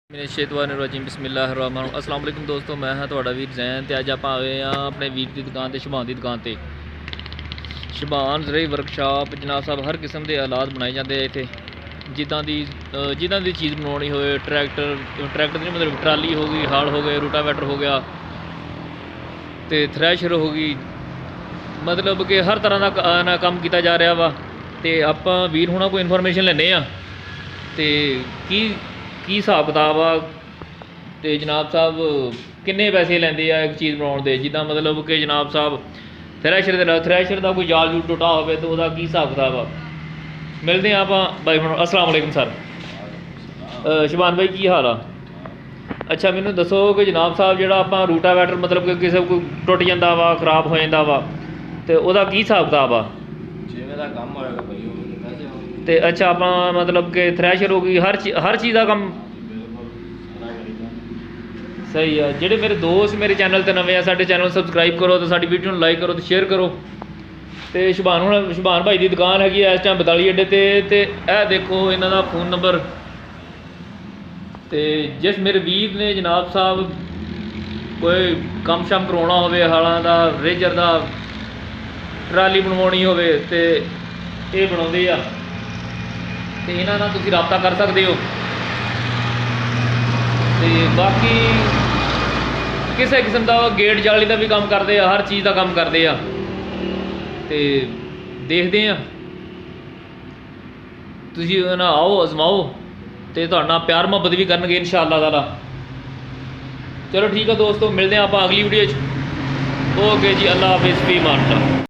ਮੇਰੇ ਸ਼ੈਤਾਨਿਰਰਜੀਮ ਬਿਸਮਿल्लाहिर्रहमानिर्रहीम अस्सलाम वालेकुम दोस्तों, मैं हाँ ਤੁਹਾਡਾ ਵੀਰ ਜ਼ੈਨ ਤੇ ਅੱਜ ਆਪਾਂ ਆਏ ਆ ਆਪਣੇ ਵੀਰ ਦੀ ਦੁਕਾਨ ਤੇ ਸ਼ਬਾਨ ਦੀ ਦੁਕਾਨ ਤੇ। ਸ਼ਬਾਨ ਜ਼ਰਈ ਵਰਕਸ਼ਾਪ ਜਨਾਬ ਸਾਹਿਬ ਹਰ ਕਿਸਮ ਦੇ ਆਲਾਤ ਬਣਾਏ ਜਾਂਦੇ ਆ ਇੱਥੇ, ਜਿੱਦਾਂ ਦੀ ਚੀਜ਼ ਬਣਾਉਣੀ ਹੋਵੇ। ਟਰੈਕਟਰ ਦੀ ਮਤਲਬ ਟਰਾਲੀ ਹੋ ਗਈ, ਹਲ ਹੋ ਗਏ, ਰੂਟਾਵੈਟਰ ਹੋ ਗਿਆ ਤੇ ਥ੍ਰੈਸ਼ਰ ਹੋ ਗਈ, ਮਤਲਬ ਕਿ ਹਰ ਤਰ੍ਹਾਂ ਦਾ ਕੰਮ ਕੀਤਾ ਜਾ ਰਿਹਾ ਵਾ। ਤੇ ਆਪਾਂ ਵੀਰ ਹੁਣਾਂ ਕੋਈ ਇਨਫੋਰਮੇਸ਼ਨ ਲੈਂਦੇ ਆ ਤੇ ਕੀ ਹਿਸਾਬ ਕਿਤਾਬ ਆ ਤੇ ਜਨਾਬ ਸਾਹਿਬ ਕਿੰਨੇ ਪੈਸੇ ਲੈਂਦੇ ਆ ਇੱਕ ਚੀਜ਼ ਬਣਾਉਣ ਦੇ। ਜਿੱਦਾਂ ਮਤਲਬ ਕਿ ਜਨਾਬ ਸਾਹਿਬ ਥ੍ਰੈਸ਼ਰ ਦਾ ਕੋਈ ਜਾਲ ਜੂਲ ਟੁੱਟਾ ਹੋਵੇ ਤਾਂ ਉਹਦਾ ਕੀ ਹਿਸਾਬ ਕਿਤਾਬ ਆ। ਮਿਲਦੇ ਆ ਆਪਾਂ ਬਾਈ ਹੁਣ। अस्सलाम वालेकुम सर। ਸ਼ਬਾਨ ਬਾਈ ਕੀ ਹਾਲ ਆ? ਅੱਛਾ ਮੈਨੂੰ ਦੱਸੋ ਕਿ ਜਨਾਬ ਸਾਹਿਬ ਜਿਹੜਾ ਆਪਾਂ ਰੂਟਾਵੈਟਰ ਮਤਲਬ ਕਿ ਕਿਸੇ ਕੋਈ ਟੁੱਟ ਜਾਂਦਾ ਵਾ, ਖਰਾਬ ਹੋ ਜਾਂਦਾ ਵਾ, ਤੇ ਉਹਦਾ ਕੀ ਹਿਸਾਬ ਕਿਤਾਬ ਆ? ਜਿਵੇਂ ਦਾ ਕੰਮ ਹੋਏਗਾ ਭਾਈ ਉਹ ਪੈਸੇ ਹੋਣਗੇ। ਤੇ ਅੱਛਾ ਆਪਾਂ ਮਤਲਬ ਕਿ ਥ੍ਰੈਸ਼ਰ ਹੋ ਗਈ, ਹਰ ਚੀਜ਼ ਦਾ ਕੰਮ ਸਹੀ ਆ। ਜਿਹੜੇ ਮੇਰੇ ਦੋਸਤ ਮੇਰੇ ਚੈਨਲ 'ਤੇ ਨਵੇਂ ਆ, ਸਾਡੇ ਚੈਨਲ ਨੂੰ ਸਬਸਕ੍ਰਾਈਬ ਕਰੋ ਤੇ ਸਾਡੀ ਵੀਡੀਓ ਨੂੰ ਲਾਈਕ ਕਰੋ ਤੇ ਸ਼ੇਅਰ ਕਰੋ। ਤੇ ਸ਼ਬਾਨ ਭਾਈ ਦੀ ਦੁਕਾਨ ਹੈਗੀ ਇਸ ਟਾਈਮ 42 ਅੱਡੇ ਤੇ ਇਹ ਦੇਖੋ ਇਹਨਾਂ ਦਾ ਫ਼ੋਨ ਨੰਬਰ। ਤੇ ਜਿਸ ਮੇਰੇ ਵੀਰ ਨੇ ਜਨਾਬ ਸਾਹਿਬ ਕੋਈ ਕੰਮ ਸ਼ਮ ਕਰਵਾਉਣਾ ਹੋਵੇ, ਹਾਲਾਂ ਦਾ, ਰੇਜਰ ਦਾ, ਟਰਾਲੀ ਬਣਵਾਉਣੀ ਹੋਵੇ ਤੇ ਇਹ ਬਣਾਉਂਦੇ ਆ ਤੇ ਇਹਨਾਂ ਨਾਲ ਤੁਸੀਂ ਰਾਬਤਾ ਕਰ ਸਕਦੇ ਹੋ। ਤੇ ਬਾਕੀ ਕਿਸੇ ਕਿਸਮ ਦਾ ਗੇਟ ਜਾਲੀ ਦਾ ਵੀ ਕੰਮ ਕਰਦੇ ਆ, ਹਰ ਚੀਜ਼ ਦਾ ਕੰਮ ਕਰਦੇ ਆ। ਤੇ ਦੇਖਦੇ ਆ ਤੁਸੀਂ ਉਹਨਾਂ ਆਓ, ਅਜ਼ਮਾਓ ਤੇ ਤੁਹਾਡੇ ਨਾਲ ਪਿਆਰ ਮੁਹੱਬਤ ਵੀ ਕਰਨਗੇ ਇਨਸ਼ਾਅੱਲਾ ਤਾਲਾ। ਚਲੋ ਠੀਕ ਆ ਦੋਸਤੋ, ਮਿਲਦੇ ਆ ਆਪਾਂ ਅਗਲੀ ਵੀਡੀਓ 'ਚ। ਓਕੇ ਜੀ, ਅੱਲਾ ਹਾਫਿਜ਼, ਫੀ ਅਮਾਨ ਅੱਲਾ।